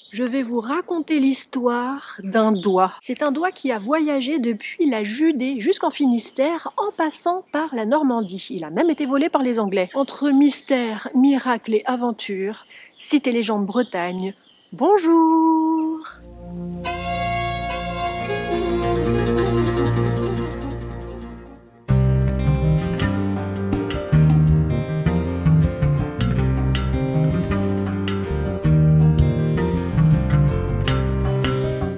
Je vais vous raconter l'histoire d'un doigt. C'est un doigt qui a voyagé depuis la Judée jusqu'en Finistère en passant par la Normandie. Il a même été volé par les Anglais. Entre mystère, miracle et aventure, Cité Légende Bretagne, bonjour!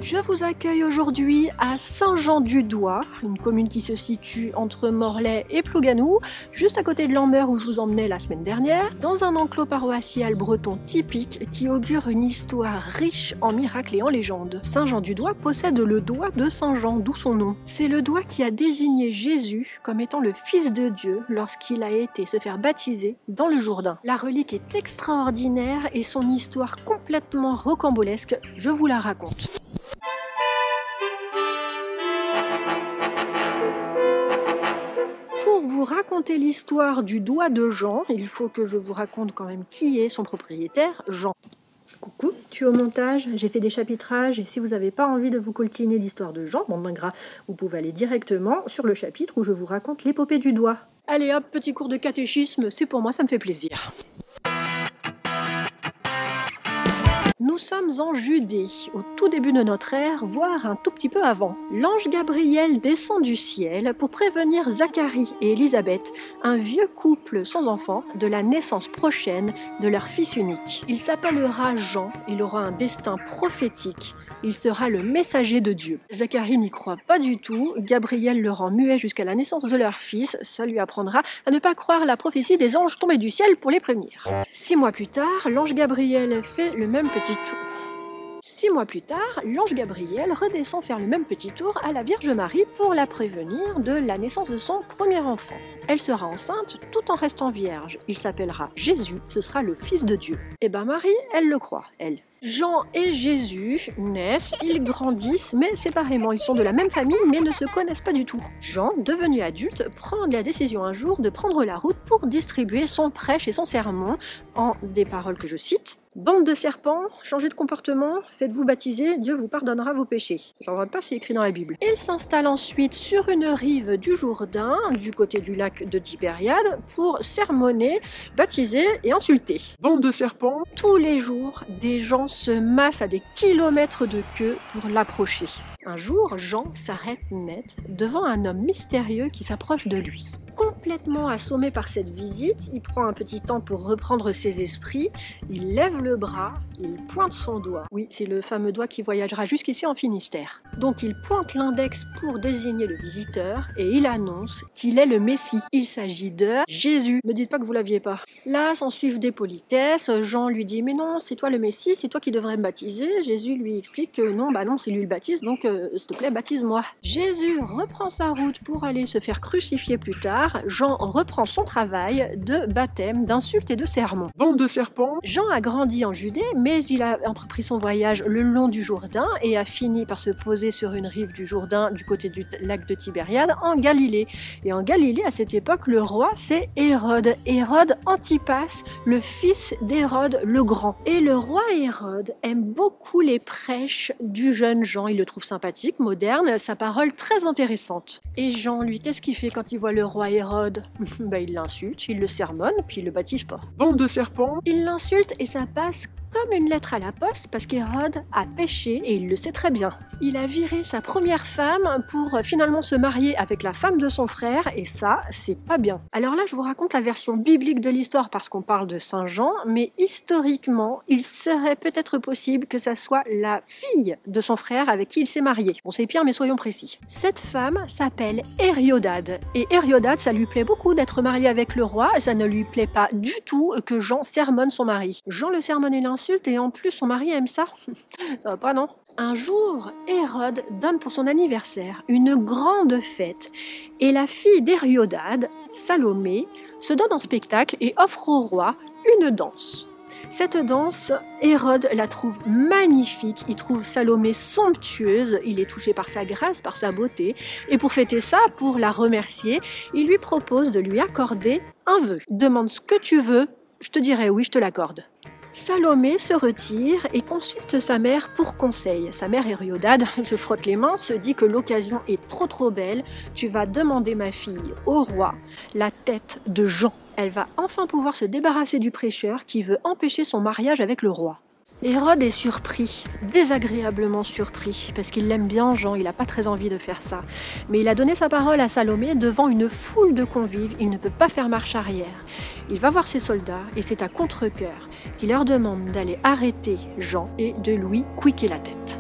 Je vous accueille aujourd'hui à Saint-Jean-du-Doigt, une commune qui se situe entre Morlaix et Plougasnou, juste à côté de Lambert où je vous emmenais la semaine dernière, dans un enclos paroissial breton typique qui augure une histoire riche en miracles et en légendes. Saint-Jean-du-Doigt possède le doigt de Saint-Jean, d'où son nom. C'est le doigt qui a désigné Jésus comme étant le Fils de Dieu lorsqu'il a été se faire baptiser dans le Jourdain. La relique est extraordinaire et son histoire complètement rocambolesque, je vous la raconte. Pour vous raconter l'histoire du doigt de Jean, il faut que je vous raconte quand même qui est son propriétaire, Jean. Coucou, tu es au montage, j'ai fait des chapitrages et si vous n'avez pas envie de vous coltiner l'histoire de Jean, bande d'ingrats, vous pouvez aller directement sur le chapitre où je vous raconte l'épopée du doigt. Allez hop, petit cours de catéchisme, c'est pour moi, ça me fait plaisir. Nous sommes en Judée, au tout début de notre ère, voire un tout petit peu avant. L'ange Gabriel descend du ciel pour prévenir Zacharie et Élisabeth, un vieux couple sans enfant, de la naissance prochaine de leur fils unique. Il s'appellera Jean, il aura un destin prophétique, il sera le messager de Dieu. Zacharie n'y croit pas du tout, Gabriel le rend muet jusqu'à la naissance de leur fils, ça lui apprendra à ne pas croire la prophétie des anges tombés du ciel pour les prévenir. 6 mois plus tard, l'ange Gabriel fait le même petit tour. 6 mois plus tard, l'ange Gabriel redescend faire le même petit tour à la Vierge Marie pour la prévenir de la naissance de son premier enfant. Elle sera enceinte tout en restant vierge. Il s'appellera Jésus, ce sera le Fils de Dieu. Et ben Marie, elle le croit, elle. Jean et Jésus naissent, ils grandissent, mais séparément. Ils sont de la même famille, mais ne se connaissent pas du tout. Jean, devenu adulte, prend la décision un jour de prendre la route pour distribuer son prêche et son sermon en des paroles que je cite. Bande de serpents, changez de comportement, faites-vous baptiser, Dieu vous pardonnera vos péchés. J'en vois pas, c'est écrit dans la Bible. Il s'installe ensuite sur une rive du Jourdain, du côté du lac de Tibériade, pour sermonner, baptiser et insulter. Bande de serpents. Tous les jours, des gens se massent à des kilomètres de queue pour l'approcher. Un jour, Jean s'arrête net devant un homme mystérieux qui s'approche de lui. Complètement assommé par cette visite, il prend un petit temps pour reprendre ses esprits, il lève le bras, il pointe son doigt. Oui, c'est le fameux doigt qui voyagera jusqu'ici en Finistère. Donc il pointe l'index pour désigner le visiteur et il annonce qu'il est le Messie. Il s'agit de Jésus. Ne dites pas que vous l'aviez pas. Là, s'en suivent des politesses. Jean lui dit « Mais non, c'est toi le Messie, c'est toi qui devrais me baptiser. » Jésus lui explique que non, bah non, c'est lui le baptise, donc s'il te plaît, baptise-moi. Jésus reprend sa route pour aller se faire crucifier plus tard. Jean reprend son travail de baptême, d'insultes et de sermons. Bande de serpents. Jean a grandi en Judée, mais il a entrepris son voyage le long du Jourdain et a fini par se poser sur une rive du Jourdain du côté du lac de Tibériade en Galilée. Et en Galilée, à cette époque, le roi, c'est Hérode. Hérode Antipas, le fils d'Hérode le Grand. Et le roi Hérode aime beaucoup les prêches du jeune Jean. Il le trouve sympathique, moderne, sa parole très intéressante. Et Jean, lui, qu'est-ce qu'il fait quand il voit le roi Hérode? Il l'insulte, il le sermonne, puis il le baptise pas. Bande de serpents. Il l'insulte et ça passe comme une lettre à la poste parce qu'Hérode a péché et il le sait très bien. Il a viré sa première femme pour finalement se marier avec la femme de son frère et ça, c'est pas bien. Alors là, je vous raconte la version biblique de l'histoire parce qu'on parle de Saint Jean, mais historiquement, il serait peut-être possible que ça soit la fille de son frère avec qui il s'est marié. Bon, c'est pire, mais soyons précis. Cette femme s'appelle Héroïade et Héroïade, ça lui plaît beaucoup d'être mariée avec le roi, ça ne lui plaît pas du tout que Jean sermonne son mari. Jean le sermonne et l'insulte et en plus son mari aime ça. Ça va pas, non? Un jour, Hérode donne pour son anniversaire une grande fête et la fille d'Héroïade, Salomé, se donne en spectacle et offre au roi une danse. Cette danse, Hérode la trouve magnifique, il trouve Salomé somptueuse, il est touché par sa grâce, par sa beauté, et pour fêter ça, pour la remercier, il lui propose de lui accorder un vœu. Demande ce que tu veux, je te dirai oui, je te l'accorde. Salomé se retire et consulte sa mère pour conseil. Sa mère Hériodade se frotte les mains, se dit que l'occasion est trop belle. Tu vas demander ma fille au roi la tête de Jean. Elle va enfin pouvoir se débarrasser du prêcheur qui veut empêcher son mariage avec le roi. Hérode est surpris, désagréablement surpris, parce qu'il l'aime bien Jean, il n'a pas très envie de faire ça. Mais il a donné sa parole à Salomé devant une foule de convives, il ne peut pas faire marche arrière. Il va voir ses soldats et c'est à contre-cœur qu'il leur demande d'aller arrêter Jean et de lui couiquer la tête.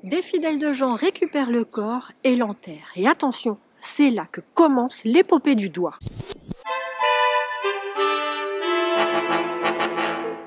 Des fidèles de Jean récupèrent le corps et l'enterrent. Et attention, c'est là que commence l'épopée du doigt.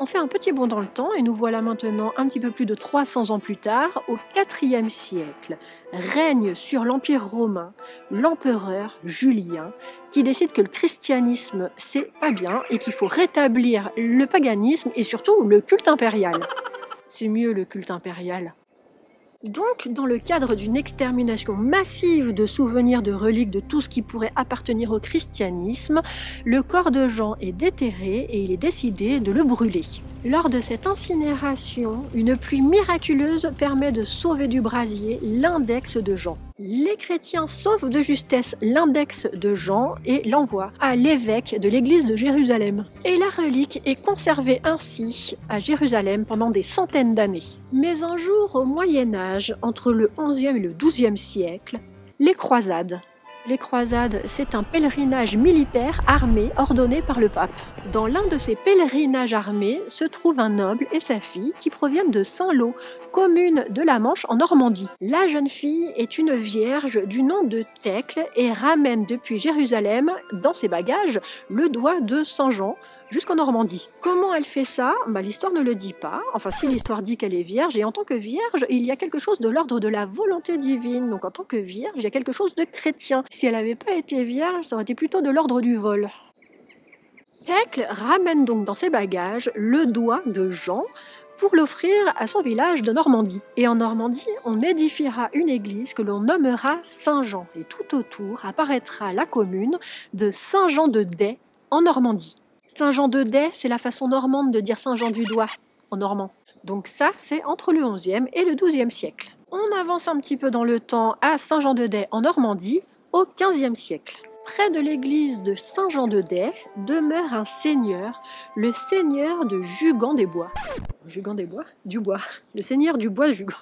On fait un petit bond dans le temps et nous voilà maintenant un petit peu plus de 300 ans plus tard, au IVe siècle. Règne sur l'Empire romain l'empereur Julien qui décide que le christianisme c'est pas bien et qu'il faut rétablir le paganisme et surtout le culte impérial. C'est mieux le culte impérial. Donc, dans le cadre d'une extermination massive de souvenirs, de reliques, de tout ce qui pourrait appartenir au christianisme, le corps de Jean est déterré et il est décidé de le brûler. Lors de cette incinération, une pluie miraculeuse permet de sauver du brasier l'index de Jean. Les chrétiens sauvent de justesse l'index de Jean et l'envoient à l'évêque de l'église de Jérusalem. Et la relique est conservée ainsi à Jérusalem pendant des centaines d'années. Mais un jour au Moyen-Âge, entre le XIe et le XIIe siècle, les croisades. Les croisades, c'est un pèlerinage militaire armé ordonné par le pape. Dans l'un de ces pèlerinages armés se trouve un noble et sa fille qui proviennent de Saint-Lô, commune de la Manche en Normandie. La jeune fille est une vierge du nom de Thècle et ramène depuis Jérusalem, dans ses bagages, le doigt de Saint Jean jusqu'en Normandie. Comment elle fait ça ? L'histoire ne le dit pas. Enfin, si l'histoire dit qu'elle est vierge, et en tant que vierge, il y a quelque chose de l'ordre de la volonté divine. Donc en tant que vierge, il y a quelque chose de chrétien. Si elle n'avait pas été vierge, ça aurait été plutôt de l'ordre du vol. Thècle ramène donc dans ses bagages le doigt de Jean pour l'offrir à son village de Normandie. Et en Normandie, on édifiera une église que l'on nommera Saint-Jean. Et tout autour apparaîtra la commune de Saint-Jean-de-Day en Normandie. Saint-Jean-de-Day, c'est la façon normande de dire Saint-Jean-du-Doigt en normand. Donc ça, c'est entre le XIe et le XIIe siècle. On avance un petit peu dans le temps à Saint-Jean-de-Day en Normandie, au XVe siècle. Près de l'église de Saint-Jean-de-Day demeure un seigneur, le seigneur de Jugan-des-Bois. Jugan-des-Bois ? Du bois. Le seigneur du bois Jugan.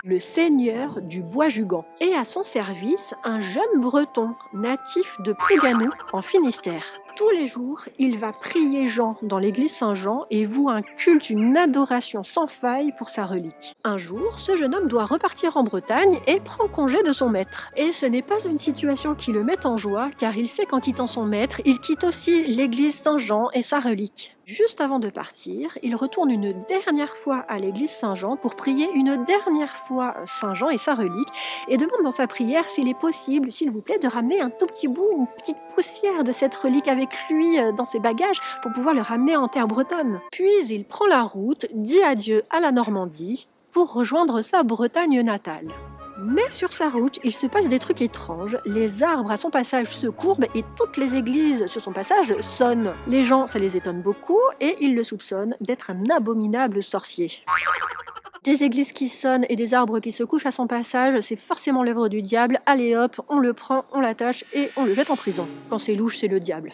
Le seigneur du bois Jugan. Et à son service, un jeune breton, natif de Plougasnou, en Finistère. Tous les jours, il va prier Jean dans l'église Saint-Jean et voue un culte, une adoration sans faille pour sa relique. Un jour, ce jeune homme doit repartir en Bretagne et prend congé de son maître. Et ce n'est pas une situation qui le met en joie, car il sait qu'en quittant son maître, il quitte aussi l'église Saint-Jean et sa relique. Juste avant de partir, il retourne une dernière fois à l'église Saint-Jean pour prier une dernière fois Saint-Jean et sa relique et demande dans sa prière s'il est possible, s'il vous plaît, de ramener un tout petit bout, une petite poussière de cette relique avec lui dans ses bagages pour pouvoir le ramener en terre bretonne. Puis il prend la route, dit adieu à la Normandie pour rejoindre sa Bretagne natale. Mais sur sa route, il se passe des trucs étranges. Les arbres à son passage se courbent et toutes les églises sur son passage sonnent. Les gens, ça les étonne beaucoup et ils le soupçonnent d'être un abominable sorcier. Des églises qui sonnent et des arbres qui se couchent à son passage, c'est forcément l'œuvre du diable. Allez hop, on le prend, on l'attache et on le jette en prison. Quand c'est louche, c'est le diable.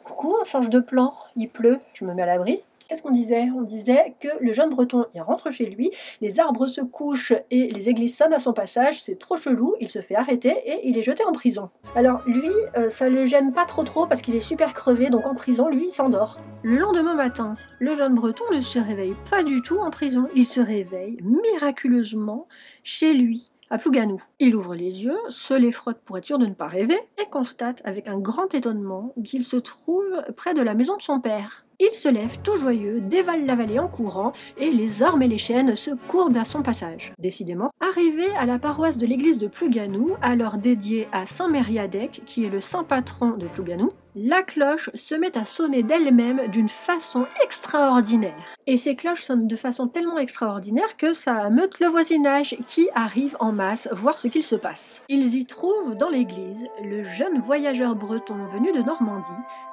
Coucou, on change de plan. Il pleut, je me mets à l'abri. Qu'est-ce qu'on disait ? On disait que le jeune breton, il rentre chez lui, les arbres se couchent et les églises sonnent à son passage, c'est trop chelou, il se fait arrêter et il est jeté en prison. Alors lui, ça le gêne pas trop parce qu'il est super crevé, donc en prison, lui, il s'endort. Le lendemain matin, le jeune breton ne se réveille pas du tout en prison, il se réveille miraculeusement chez lui, à Plougasnou. Il ouvre les yeux, se les frotte pour être sûr de ne pas rêver, et constate avec un grand étonnement qu'il se trouve près de la maison de son père. Il se lève tout joyeux, dévale la vallée en courant, et les ormes et les chênes se courbent à son passage. Décidément, arrivé à la paroisse de l'église de Plougasnou, alors dédiée à Saint Mériadec, qui est le saint patron de Plougasnou, la cloche se met à sonner d'elle-même d'une façon extraordinaire. Et ces cloches sonnent de façon tellement extraordinaire que ça ameute le voisinage qui arrive en masse voir ce qu'il se passe. Ils y trouvent dans l'église le jeune voyageur breton venu de Normandie,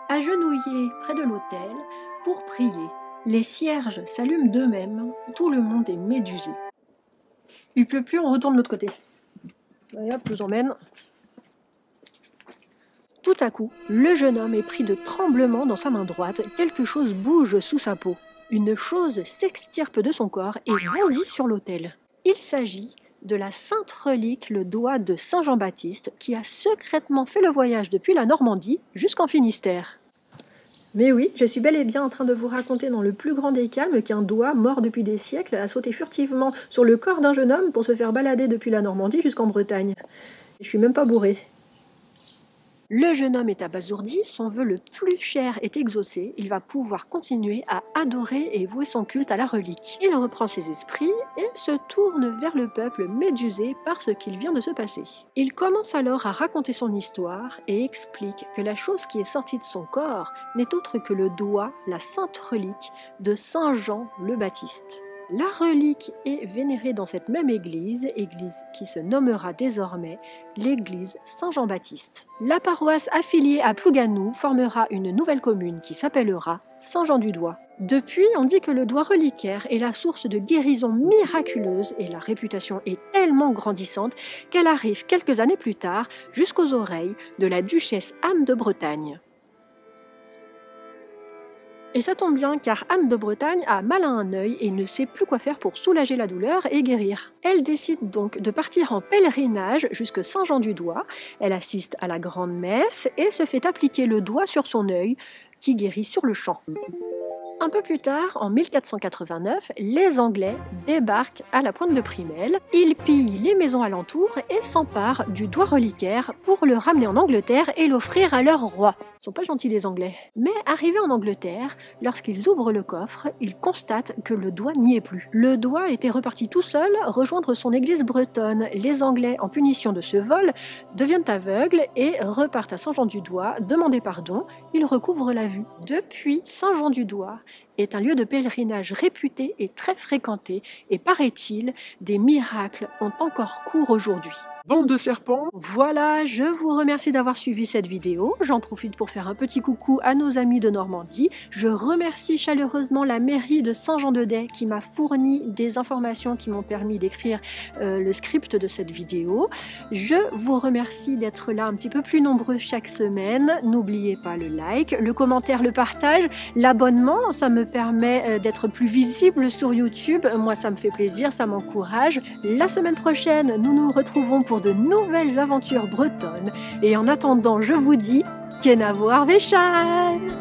agenouillé près de l'autel pour prier. Les cierges s'allument d'eux-mêmes, tout le monde est médusé. Il pleut plus, on retourne de l'autre côté. Allez hop, je vous emmène. Tout à coup, le jeune homme est pris de tremblements dans sa main droite, quelque chose bouge sous sa peau. Une chose s'extirpe de son corps et bondit sur l'autel. Il s'agit de la sainte relique, le doigt de Saint Jean-Baptiste, qui a secrètement fait le voyage depuis la Normandie jusqu'en Finistère. Mais oui, je suis bel et bien en train de vous raconter dans le plus grand des calmes qu'un doigt, mort depuis des siècles, a sauté furtivement sur le corps d'un jeune homme pour se faire balader depuis la Normandie jusqu'en Bretagne. Je suis même pas bourré. Le jeune homme est abasourdi, son vœu le plus cher est exaucé, il va pouvoir continuer à adorer et vouer son culte à la relique. Il reprend ses esprits et se tourne vers le peuple médusé par ce qu'il vient de se passer. Il commence alors à raconter son histoire et explique que la chose qui est sortie de son corps n'est autre que le doigt, la sainte relique de Saint Jean le Baptiste. La relique est vénérée dans cette même église qui se nommera désormais l'église Saint-Jean-Baptiste. La paroisse affiliée à Plougasnou formera une nouvelle commune qui s'appellera Saint-Jean-du-Doigt. Depuis, on dit que le doigt reliquaire est la source de guérison miraculeuse et la réputation est tellement grandissante qu'elle arrive quelques années plus tard jusqu'aux oreilles de la duchesse Anne de Bretagne. Et ça tombe bien car Anne de Bretagne a mal à un œil et ne sait plus quoi faire pour soulager la douleur et guérir. Elle décide donc de partir en pèlerinage jusque Saint-Jean-du-Doigt. Elle assiste à la grande messe et se fait appliquer le doigt sur son œil qui guérit sur le champ. Un peu plus tard, en 1489, les Anglais débarquent à la pointe de Primelle. Ils pillent les maisons alentours et s'emparent du doigt reliquaire pour le ramener en Angleterre et l'offrir à leur roi. Ils sont pas gentils les Anglais. Mais arrivés en Angleterre, lorsqu'ils ouvrent le coffre, ils constatent que le doigt n'y est plus. Le doigt était reparti tout seul rejoindre son église bretonne. Les Anglais, en punition de ce vol, deviennent aveugles et repartent à Saint-Jean-du-Doigt demander pardon. Ils recouvrent la vue. Depuis, Saint-Jean-du-Doigt est un lieu de pèlerinage réputé et très fréquenté, et paraît-il, des miracles ont encore cours aujourd'hui. Bande de serpents. Voilà, je vous remercie d'avoir suivi cette vidéo. J'en profite pour faire un petit coucou à nos amis de Normandie. Je remercie chaleureusement la mairie de Saint-Jean-de-Day qui m'a fourni des informations qui m'ont permis d'écrire le script de cette vidéo. Je vous remercie d'être là un petit peu plus nombreux chaque semaine. N'oubliez pas le like, le commentaire, le partage, l'abonnement. Ça me permet d'être plus visible sur YouTube. Moi, ça me fait plaisir, ça m'encourage. La semaine prochaine, nous nous retrouvons pour de nouvelles aventures bretonnes. Et en attendant, je vous dis, Kenavo Arvéchal!